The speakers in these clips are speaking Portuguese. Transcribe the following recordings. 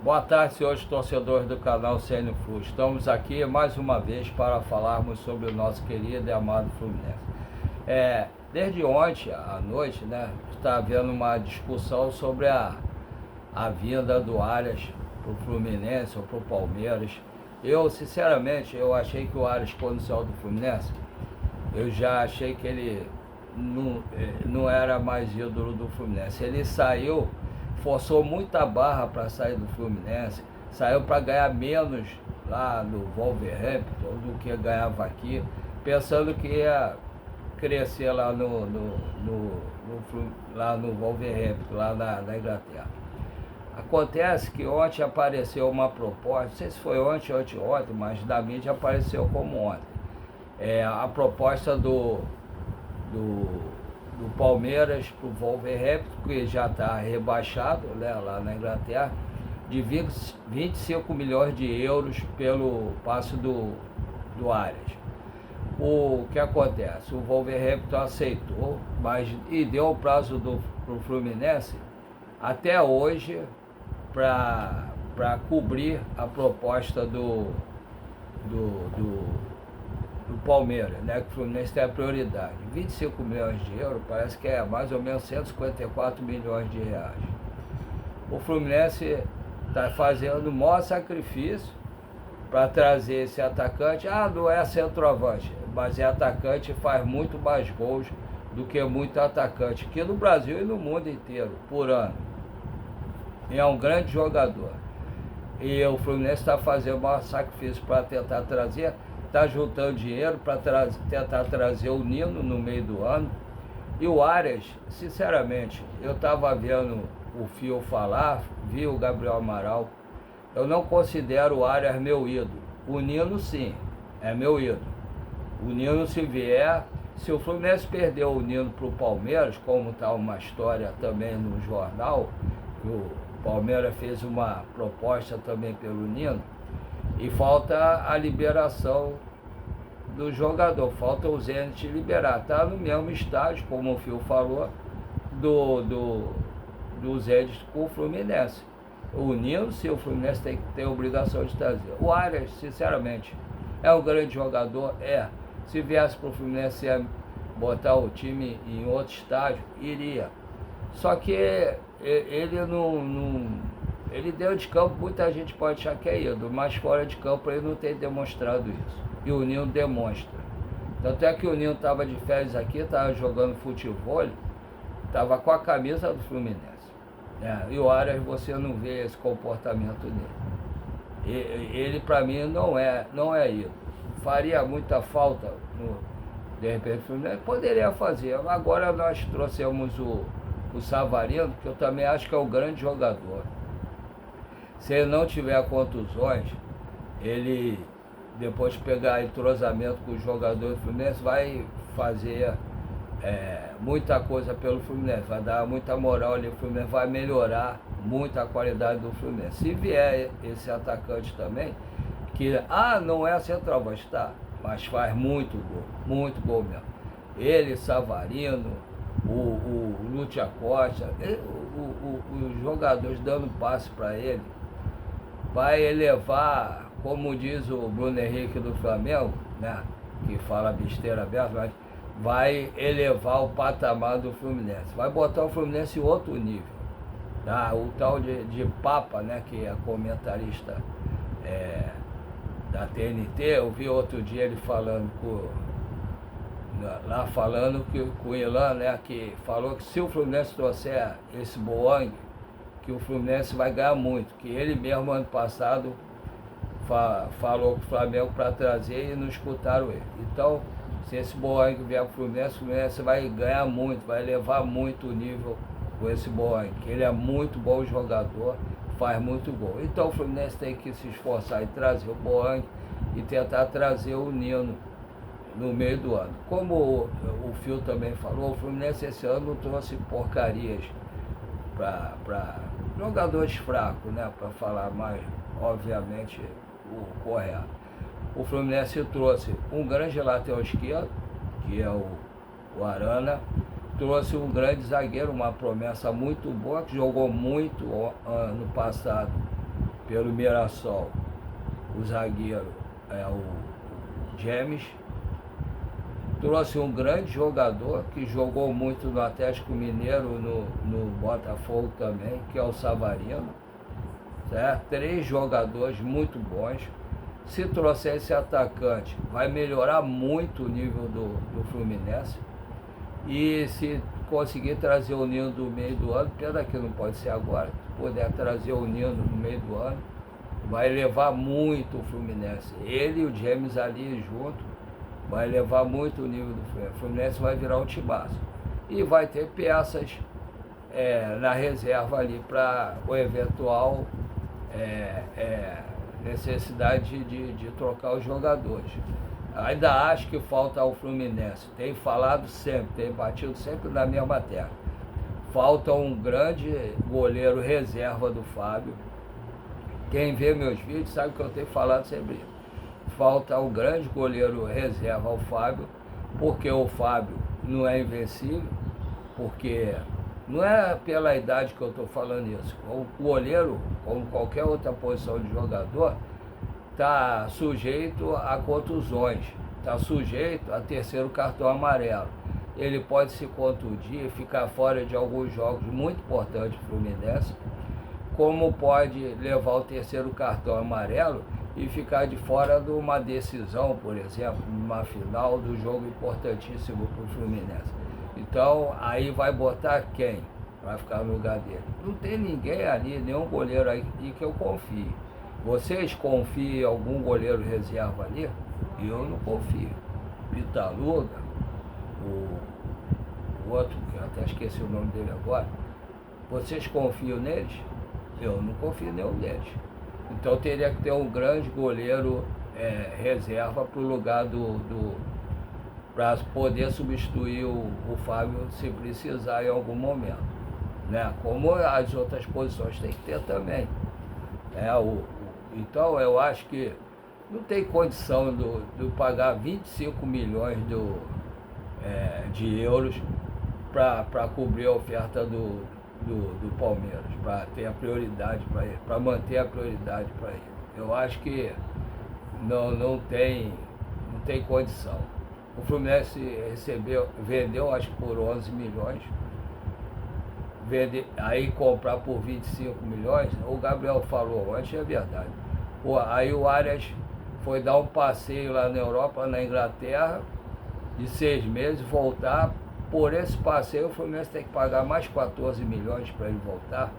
Boa tarde, senhores torcedores do canal CN Flu. Estamos aqui mais uma vez para falarmos sobre o nosso querido e amado Fluminense. Desde ontem à noite, né, está havendo uma discussão sobre a vinda do Arias para o Fluminense ou para o Palmeiras. Eu, sinceramente, achei que o Arias, quando saiu do Fluminense, eu já achei que ele não era mais ídolo do Fluminense. Ele saiu, forçou muita barra para sair do Fluminense, saiu para ganhar menos lá no Wolverhampton do que ganhava aqui, pensando que ia crescer lá lá no Wolverhampton, lá na Inglaterra. Acontece que ontem apareceu uma proposta, não sei se foi ontem ou anteontem, mas da mídia apareceu como ontem. A proposta do Palmeiras para o Wolverhampton, que já está rebaixado, né, lá na Inglaterra, de 25 milhões de euros pelo passe do Arias. O que acontece? O Wolverhampton aceitou, e deu o prazo para o Fluminense até hoje para cobrir a proposta do Palmeiras, né, que o Fluminense tem a prioridade. 25 milhões de euros parece que é mais ou menos 154 milhões de reais. O Fluminense está fazendo o maior sacrifício para trazer esse atacante. Não é centroavante, mas é atacante e faz muito mais gols do que muito atacante aqui no Brasil e no mundo inteiro, por ano. É um grande jogador. E o Fluminense está fazendo o maior sacrifício para tentar trazer, está juntando dinheiro para tentar trazer o Nino no meio do ano. E o Arias, sinceramente, eu estava vendo o Fio falar, vi o Gabriel Amaral, eu não considero o Arias meu ídolo. O Nino sim, é meu ídolo. O Nino, se vier, se o Fluminense perdeu o Nino para o Palmeiras, como está uma história também no jornal, que o Palmeiras fez uma proposta também pelo Nino, e falta a liberação do jogador, falta o Zenit liberar. Está no mesmo estágio, como o Fio falou, do Zenit com o Fluminense. O Nino, se o Fluminense tem a obrigação de trazer. O Arias, sinceramente, é um grande jogador, Se viesse para o Fluminense botar o time em outro estágio, iria. Só que ele ele dentro de campo, muita gente pode achar que é ídolo, mas fora de campo ele não tem demonstrado isso. E o Nino demonstra. Tanto é que o Nino estava de férias aqui, estava jogando futebol, estava com a camisa do Fluminense. E o Arias, você não vê esse comportamento dele. Ele para mim não é ídolo. Faria muita falta de repente o Fluminense? Poderia fazer. Agora nós trouxemos o Savarino, que eu também acho que é um grande jogador. Se ele não tiver contusões, ele, depois de pegar entrosamento com os jogadores do Fluminense, vai fazer muita coisa pelo Fluminense, vai dar muita moral ali, o Fluminense vai melhorar muito a qualidade do Fluminense. Se vier esse atacante também, que não é centroavante, tá, mas faz muito gol mesmo. Ele, Savarino, o Lúcio Costa, os jogadores dando passe para ele, vai elevar, como diz o Bruno Henrique do Flamengo, né, que fala besteira aberta, mas vai elevar o patamar do Fluminense, vai botar o Fluminense em outro nível. O tal de Papa, né, que é comentarista da TNT, eu vi outro dia ele falando com o Ilan, né, que falou que se o Fluminense trouxer esse Boang, que o Fluminense vai ganhar muito, que ele mesmo ano passado falou com o Flamengo para trazer e não escutaram ele. Então, se esse Boang vier para o Fluminense vai ganhar muito, vai elevar muito o nível com esse Boang, que ele é muito bom jogador, faz muito gol. Então o Fluminense tem que se esforçar em trazer o Boang e tentar trazer o Nino no meio do ano. Como o Fio também falou, o Fluminense esse ano não trouxe porcarias para jogadores fracos, né? Para falar mais, obviamente, o correto. O Fluminense trouxe um grande lateral esquerdo, que é o Arana, trouxe um grande zagueiro, uma promessa muito boa, que jogou muito ano passado pelo Mirassol, o zagueiro é o James. Trouxe um grande jogador que jogou muito no Atlético Mineiro, no Botafogo também, que é o Savarino. Certo? 3 jogadores muito bons. Se trouxer esse atacante, vai melhorar muito o nível do Fluminense. E se conseguir trazer o Nino do meio do ano, pena que não pode ser agora, se puder trazer o Nino no meio do ano, vai levar muito o Fluminense. Ele e o James ali junto, vai levar muito o nível do Fluminense. O Fluminense vai virar um timaço. E vai ter peças na reserva ali para o eventual necessidade de trocar os jogadores. Ainda acho que falta ao Fluminense. Tenho falado sempre, tenho batido sempre na mesma terra. Falta um grande goleiro reserva do Fábio. Quem vê meus vídeos sabe que eu tenho falado sempre isso. Falta um grande goleiro reserva ao Fábio, porque o Fábio não é invencível, porque não é pela idade que eu estou falando isso. O goleiro, como qualquer outra posição de jogador, está sujeito a contusões, está sujeito a terceiro cartão amarelo. Ele pode se contundir, ficar fora de alguns jogos muito importantes do Fluminense, como pode levar o terceiro cartão amarelo e ficar de fora de uma decisão, por exemplo, numa final do jogo importantíssimo para o Fluminense. Então, aí vai botar quem? Vai ficar no lugar dele. Não tem ninguém ali, nenhum goleiro aí que eu confie. Vocês confiam em algum goleiro reserva ali? Eu não confio. Pitaluga, o outro, que eu até esqueci o nome dele agora, vocês confiam neles? Eu não confio em nenhum deles. Então teria que ter um grande goleiro reserva para o lugar para poder substituir o Fábio se precisar em algum momento. Né? Como as outras posições tem que ter também. Então eu acho que não tem condição de pagar 25 milhões de euros para cobrir a oferta do Palmeiras, para ter a prioridade para ele, para manter a prioridade para ele. Eu acho que não tem condição. O Fluminense vendeu acho que por 11 milhões, aí comprar por 25 milhões, o Gabriel falou antes, é verdade. Aí o Arias foi dar um passeio lá na Europa, na Inglaterra, de 6 meses, voltar. Por esse passeio o Fluminense tem que pagar mais 14 milhões para ele voltar.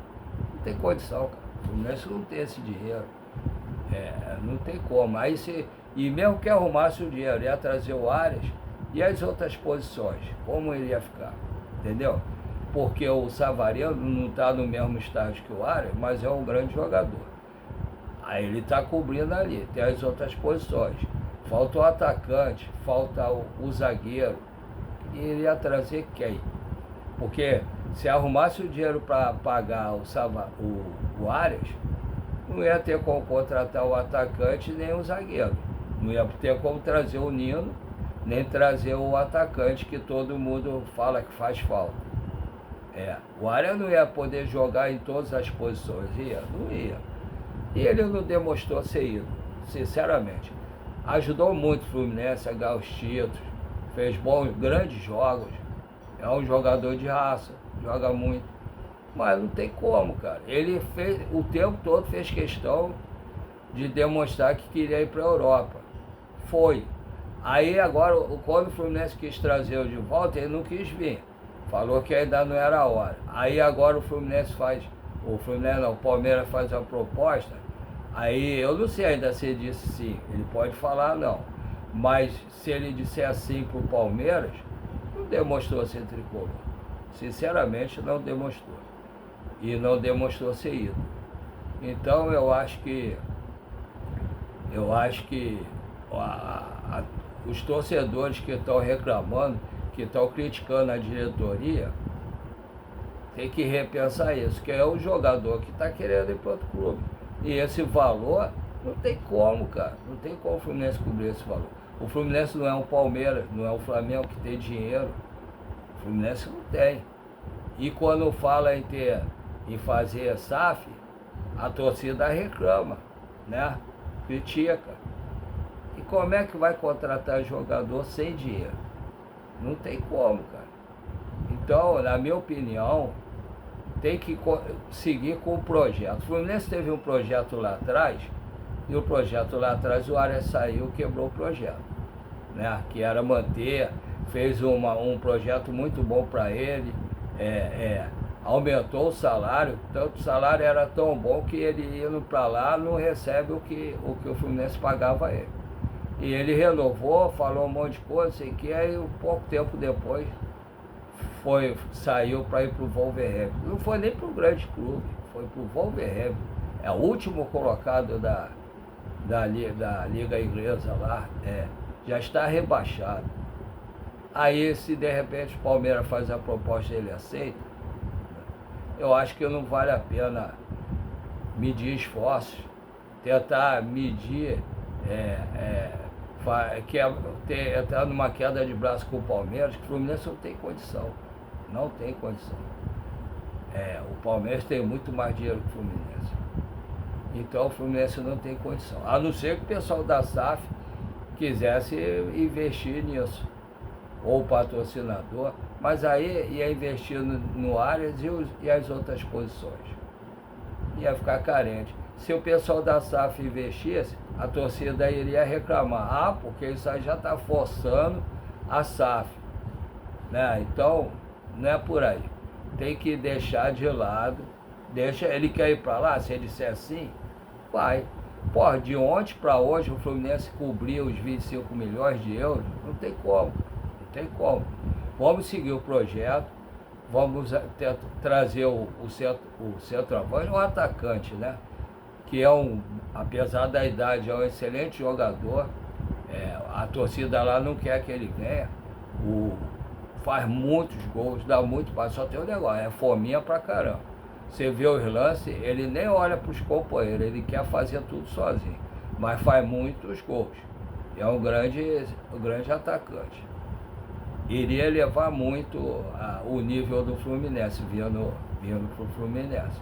Não tem condição, cara. O Fluminense não tem esse dinheiro. Não tem como. E mesmo que arrumasse o dinheiro, ia trazer o Arias e as outras posições, como ele ia ficar? Entendeu? Porque o Savarino não está no mesmo estágio que o Arias, mas é um grande jogador. Aí ele está cobrindo ali, tem as outras posições. Falta o atacante, falta o zagueiro. E ele ia trazer quem? Porque se arrumasse o dinheiro para pagar o Arias, não ia ter como contratar o atacante nem o zagueiro. Não ia ter como trazer o Nino, nem trazer o atacante que todo mundo fala que faz falta. O Arias não ia poder jogar em todas as posições, não ia. E ele não demonstrou ser ídolo, sinceramente. Ajudou muito o Fluminense a ganhar os títulos, fez grandes jogos, é um jogador de raça, joga muito. Mas não tem como, cara. Ele fez, o tempo todo fez questão de demonstrar que queria ir para a Europa. Foi. Aí agora, quando o Fluminense quis trazer de volta, ele não quis vir. Falou que ainda não era a hora. Aí agora o Palmeiras faz a proposta. Aí eu não sei ainda se ele disse sim. Ele pode falar não. Mas se ele disser assim para o Palmeiras, não demonstrou ser tricolor. Sinceramente não demonstrou. E não demonstrou ser ídolo. Então eu acho que os torcedores que estão reclamando, que estão criticando a diretoria, tem que repensar isso, que é o jogador que está querendo ir para outro clube. E esse valor, não tem como, cara. Não tem como o Fluminense cobrir esse valor. O Fluminense não é um Palmeiras, não é o Flamengo que tem dinheiro. O Fluminense não tem. E quando fala em fazer SAF, a torcida reclama, né? Critica. E como é que vai contratar jogador sem dinheiro? Não tem como, cara. Então, na minha opinião, tem que seguir com o projeto. O Fluminense teve um projeto lá atrás, e o projeto lá atrás o Arias saiu, quebrou o projeto, né? Que era manter, fez um projeto muito bom para ele, aumentou o salário, tanto o salário era tão bom que ele indo para lá não recebe o que o Fluminense pagava a ele. E ele renovou, falou um monte de coisa, sei que, aí pouco tempo depois saiu para ir para o Wolverhampton. Não foi nem para o grande clube, foi para o Wolverhampton. É o último colocado da Liga Inglesa lá, já está rebaixado. Aí, se de repente o Palmeiras faz a proposta e ele aceita, eu acho que não vale a pena medir esforços, tentar medir, entrar numa queda de braço com o Palmeiras, que o Fluminense não tem condição. Não tem condição. O Palmeiras tem muito mais dinheiro que o Fluminense. Então o Fluminense não tem condição. A não ser que o pessoal da SAF quisesse investir nisso. Ou o patrocinador. Mas aí ia investir no Arias e as outras posições. Ia ficar carente. Se o pessoal da SAF investisse, a torcida iria reclamar. Ah, porque isso aí já está forçando a SAF. Né? Então, não é por aí. Tem que deixar de lado. Ele quer ir para lá, se ele disser assim, vai. Porra, de ontem para hoje o Fluminense cobriu os 25 milhões de euros. Não tem como. Não tem como. Vamos seguir o projeto. Vamos trazer o centroavante, o atacante, né? Que apesar da idade, é um excelente jogador. A torcida lá não quer que ele venha. Faz muitos gols, dá muito passe, só tem um negócio, é fominha pra caramba. Você vê os lances, ele nem olha pros companheiros, ele quer fazer tudo sozinho, mas faz muitos gols. É um grande atacante. Iria elevar muito o nível do Fluminense, vindo pro Fluminense.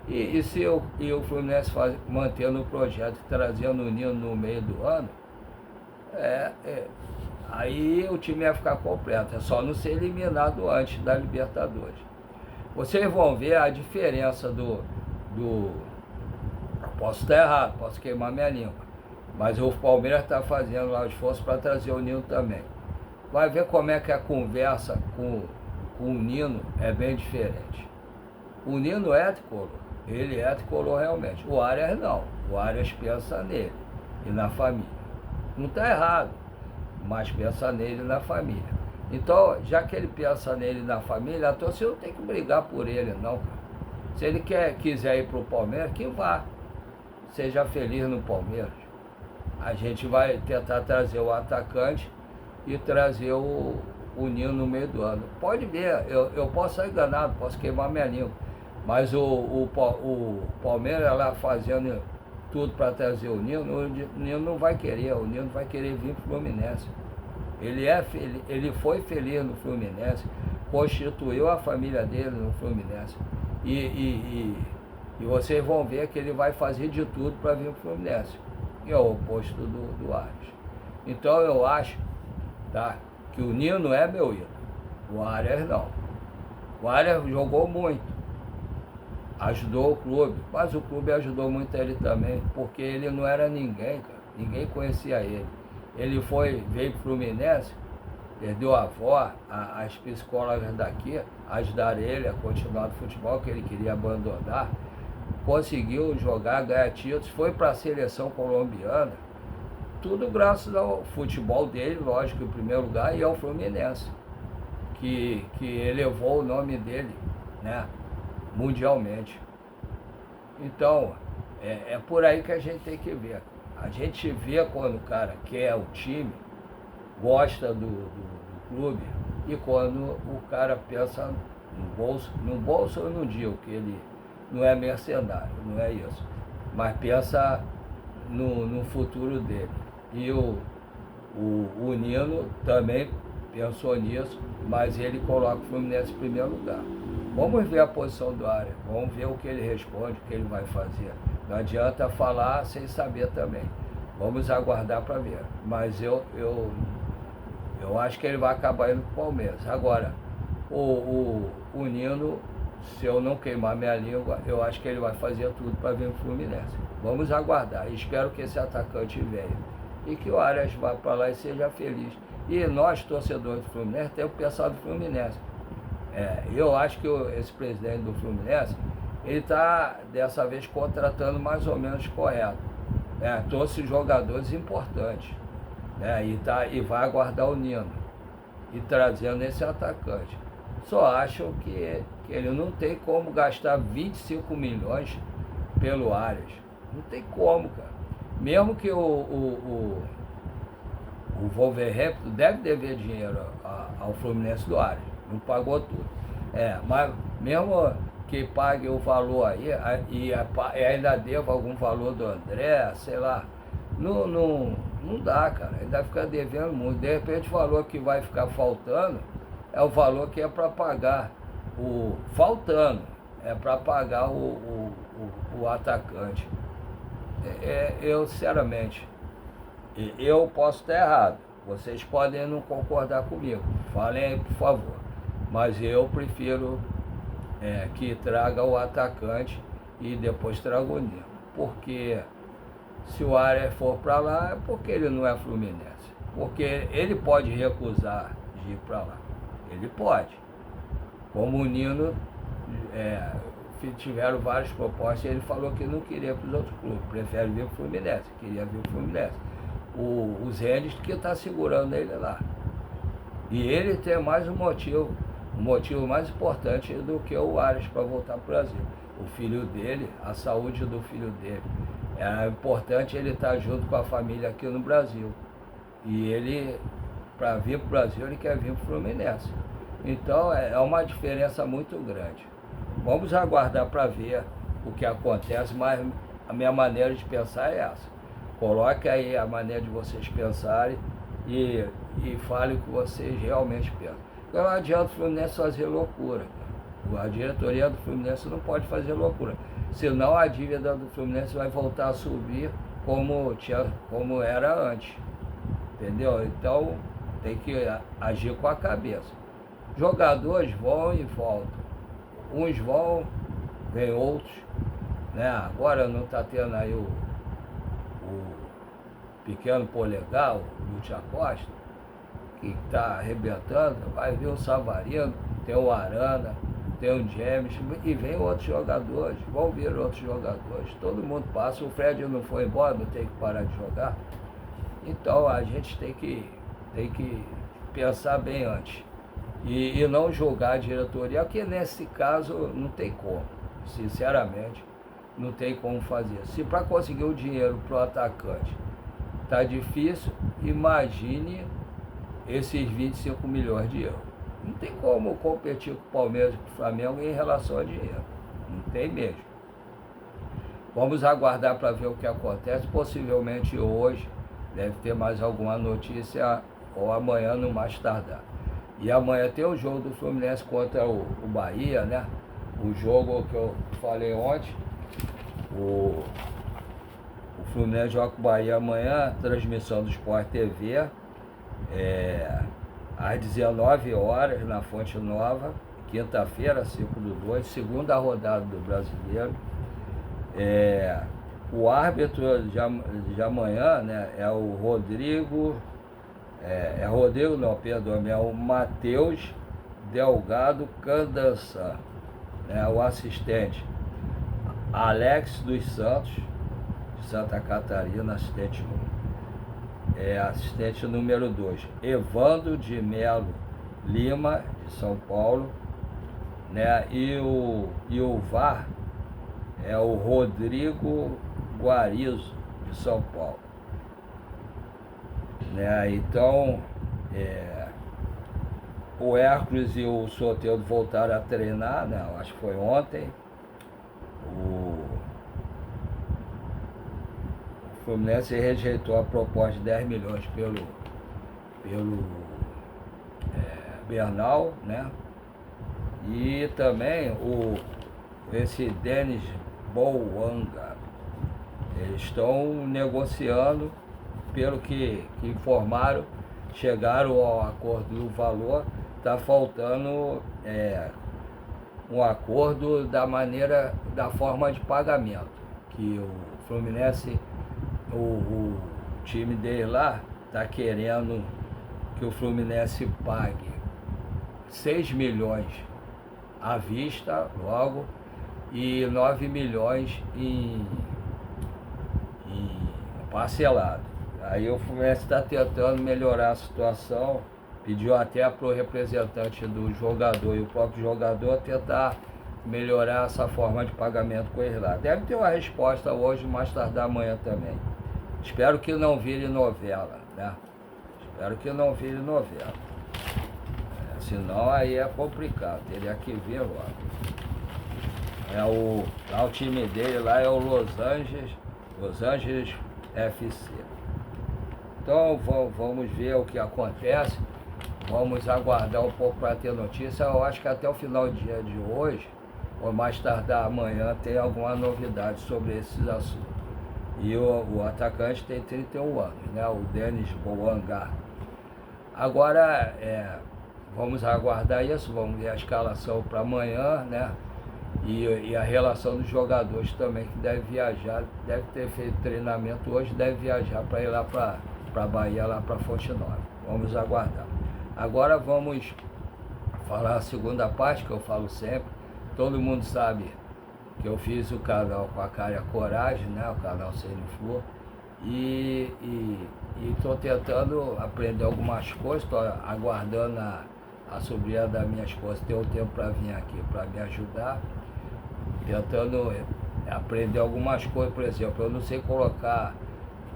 E o Fluminense mantendo o projeto, trazendo o Nino no meio do ano, aí o time ia ficar completo, é só não ser eliminado antes da Libertadores. Vocês vão ver a diferença posso estar errado, posso queimar minha língua, mas o Palmeiras está fazendo lá o esforço para trazer o Nino também. Vai ver como é que a conversa com o Nino é bem diferente. O Nino é tricolor, ele é tricolor realmente. O Arias não, o Arias pensa nele e na família. Não está errado, mas pensa nele e na família. Então, já que ele pensa nele e na família, a torcida não tem que brigar por ele, não, cara. Se ele quiser ir para o Palmeiras, que vá. Seja feliz no Palmeiras. A gente vai tentar trazer o atacante e trazer o Nino no meio do ano. Pode ver, eu posso estar enganado, posso queimar minha língua, mas o Palmeiras lá fazendo tudo para trazer o Nino não vai querer, o Nino vai querer vir para o Fluminense. Ele foi feliz no Fluminense, constituiu a família dele no Fluminense. E vocês vão ver que ele vai fazer de tudo para vir para o Fluminense, que é o oposto do Arias. Então eu acho, tá, que o Nino é meu ídolo, o Arias não. O Arias jogou muito, ajudou o clube, mas o clube ajudou muito ele também, porque ele não era ninguém, cara, ninguém conhecia ele. Ele veio para o Fluminense, perdeu a avó, as psicólogas daqui ajudaram ele a continuar no futebol, que ele queria abandonar. Conseguiu jogar, ganhar títulos, foi para a seleção colombiana. Tudo graças ao futebol dele, lógico, em primeiro lugar, e ao Fluminense, que elevou o nome dele, né, mundialmente. Então, é por aí que a gente tem que ver. A gente vê quando o cara quer o time, gosta do clube, e quando o cara pensa no bolso eu não digo que ele não é mercenário, não é isso, mas pensa no futuro dele. E o Nino também pensou nisso, mas ele coloca o Fluminense em primeiro lugar. Vamos ver a posição do Arias, vamos ver o que ele responde, o que ele vai fazer. Não adianta falar sem saber também. Vamos aguardar para ver. Mas eu acho que ele vai acabar indo para o Palmeiras. Agora, o Nino, se eu não queimar minha língua, eu acho que ele vai fazer tudo para vir o Fluminense. Vamos aguardar. Espero que esse atacante venha. E que o Arias vá para lá e seja feliz. E nós, torcedores do Fluminense, temos que pensar do Fluminense. Eu acho que esse presidente do Fluminense, ele está, dessa vez, contratando mais ou menos correto. Trouxe jogadores importantes. E vai aguardar o Nino. E trazendo esse atacante. Só acho que ele não tem como gastar 25 milhões pelo Arias. Não tem como, cara. Mesmo que o Wolverhampton deve dever dinheiro ao Fluminense do Arias. Não pagou tudo. Mas mesmo que pague o valor aí, e ainda deva algum valor do André, sei lá, não dá, cara. Ainda vai ficar devendo muito. De repente o valor que vai ficar faltando é o valor que é para pagar é para pagar o atacante. Eu, sinceramente, eu posso estar errado. Vocês podem não concordar comigo. Falem aí, por favor. Mas eu prefiro que traga o atacante e depois traga o Nino. Porque se o Arias for para lá, é porque ele não é Fluminense. Porque ele pode recusar de ir para lá. Ele pode. Como o Nino, tiveram várias propostas, ele falou que não queria para os outros clubes, prefere vir para o Fluminense, queria vir para o Fluminense. O Zenit que está segurando ele lá. E ele tem mais um motivo mais importante do que o Arias para voltar para o Brasil. O filho dele, a saúde do filho dele. É importante ele estar junto com a família aqui no Brasil. E ele, para vir para o Brasil, ele quer vir para o Fluminense. Então é uma diferença muito grande. Vamos aguardar para ver o que acontece, mas a minha maneira de pensar é essa. Coloque aí a maneira de vocês pensarem e fale o que vocês realmente pensam. Não adianta o Fluminense fazer loucura. A diretoria do Fluminense não pode fazer loucura. Senão a dívida do Fluminense vai voltar a subir como era antes. Entendeu? Então tem que agir com a cabeça. Jogadores vão e voltam. Uns vão, vem outros. Agora não está tendo aí o pequeno polegar, o Lúcio Acosta, que está arrebentando. Vai vir o Savarino, tem o Arana, tem o James, e vem outros jogadores, vão vir outros jogadores. Todo mundo passa, o Fred não foi embora, não tem que parar de jogar. Então a gente tem que pensar bem antes. E não julgar a diretoria, porque nesse caso não tem como, sinceramente, não tem como fazer. Se para conseguir o dinheiro para o atacante está difícil, imagine esses 25 milhões de euros. Não tem como competir com o Palmeiras e com o Flamengo em relação a dinheiro, não tem mesmo. Vamos aguardar para ver o que acontece, possivelmente hoje deve ter mais alguma notícia ou amanhã no mais tardar. E amanhã tem o jogo do Fluminense contra o Bahia, né? O jogo que eu falei ontem. O Fluminense joga com o Bahia amanhã, transmissão do Sport TV, às 19 horas na Fonte Nova, quinta-feira, 5/2, segunda rodada do Brasileiro. O árbitro de amanhã, né, é o Rodrigo... Rodrigo não, perdão, é o Matheus Delgado Candança, o assistente Alex dos Santos, de Santa Catarina, assistente 1. Assistente número 2, Evandro de Melo Lima, de São Paulo, né? E o VAR é o Rodrigo Guarizo, de São Paulo. Então, o Hércules e o Soteldo voltaram a treinar, né? Acho que foi ontem. O Fluminense rejeitou a proposta de 10 milhões Bernal, né? E também esse Denis Bouanga. Eles estão negociando, pelo que informaram, chegaram ao acordo do valor, está faltando um acordo da forma de pagamento, que o Fluminense, o time dele lá, está querendo que o Fluminense pague 6 milhões à vista, logo, e 9 milhões em parcelado. Aí o Fluminense está tentando melhorar a situação, pediu até para o representante do jogador e o próprio jogador tentar melhorar essa forma de pagamento com eles lá. Deve ter uma resposta hoje, mais tardar amanhã também. Espero que não vire novela, né? Espero que não vire novela. Senão aí é complicado, teria que ver logo. Lá o time dele lá é o Los Angeles FC. Então vamos ver o que acontece. Vamos aguardar um pouco para ter notícia. Eu acho que até o final do dia de hoje, ou mais tardar amanhã, tem alguma novidade sobre esses assuntos. E o atacante tem 31 anos, né? O Denis Bouanga. Agora, vamos aguardar isso, vamos ver a escalação para amanhã, né? E a relação dos jogadores também, que deve viajar, deve ter feito treinamento hoje, deve viajar para ir lá para Bahia, lá para Fonte Nova. Vamos aguardar. Agora vamos falar a segunda parte, que eu falo sempre. Todo mundo sabe que eu fiz o canal com a cara e a coragem, né? O canal Seniflor. E estou tentando aprender algumas coisas, estou aguardando a sobrinha da minha esposa ter um tempo para vir aqui para me ajudar. Tentando aprender algumas coisas, por exemplo, eu não sei colocar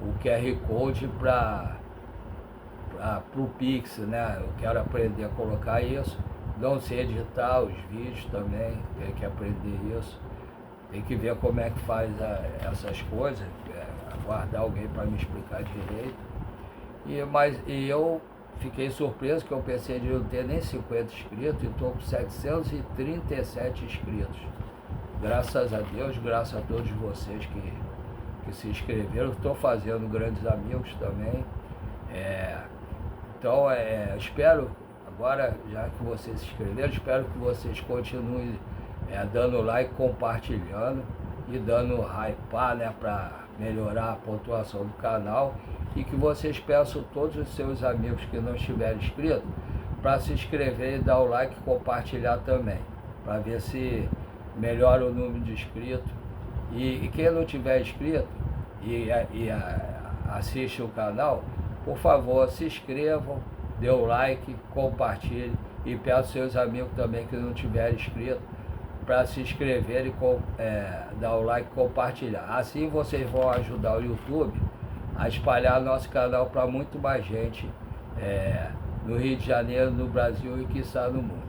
o QR Code para o Pix, né? Eu quero aprender a colocar isso. Não sei editar os vídeos também, tem que aprender isso. Tem que ver como é que faz essas coisas, aguardar alguém para me explicar direito. E eu fiquei surpreso, que eu pensei de não ter nem 50 inscritos e estou com 737 inscritos. Graças a Deus, graças a todos vocês que se inscreveram. Estou fazendo grandes amigos também. Então, espero, agora, já que vocês se inscreveram, espero que vocês continuem dando like, compartilhando e dando hypar, né, para melhorar a pontuação do canal. E que vocês peçam todos os seus amigos que não estiverem inscritos para se inscrever e dar o like e compartilhar também, para ver se melhora o número de inscritos. E quem não tiver inscrito e assiste o canal, por favor, se inscrevam, dê o like, compartilhe e peço seus amigos também que não tiverem inscrito para se inscrever e dar o like e compartilhar. Assim vocês vão ajudar o YouTube a espalhar nosso canal para muito mais gente no Rio de Janeiro, no Brasil e quiçá no mundo.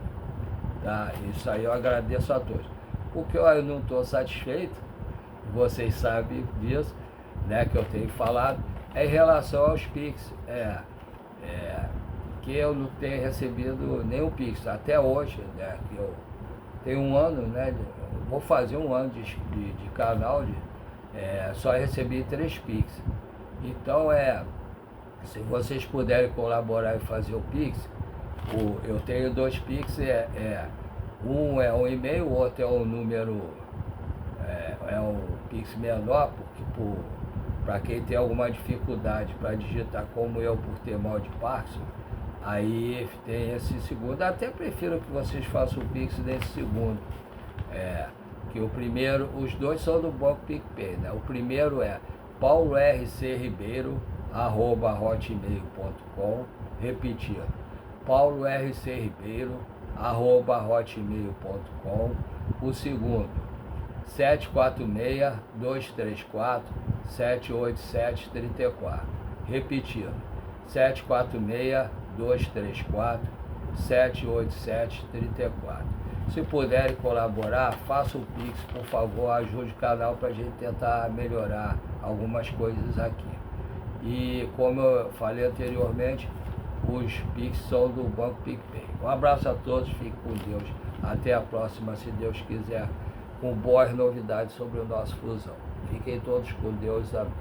Tá? Isso aí eu agradeço a todos. Porque eu não estou satisfeito, vocês sabem disso, né, que eu tenho falado, em relação aos Pix. Que eu não tenho recebido nenhum Pix até hoje, né, que eu tenho um ano, né, vou fazer um ano de canal, só recebi 3 Pix. Então, se vocês puderem colaborar e fazer o Pix, eu tenho 2 Pix, um é um e-mail, o outro é um número, um Pix menor, porque para quem tem alguma dificuldade para digitar, como eu, por ter mal de Parkinson, aí tem esse segundo. Até prefiro que vocês façam o Pix nesse segundo, que o primeiro, os dois são do Banco PicPay, né? O primeiro é paulorcribeiro@hotmail.com, repetindo, paulorcribeiro@hotmail.com. O segundo, 746-234-787-34, repetindo, 746-234-787-34. Se puderem colaborar, faça o Pix, por favor, ajude o canal para a gente tentar melhorar algumas coisas aqui. E como eu falei anteriormente, Os Pix são do Banco PicPay. Um abraço a todos, fiquem com Deus. Até a próxima, se Deus quiser, com boas novidades sobre o nosso Fusão. Fiquem todos com Deus, amém.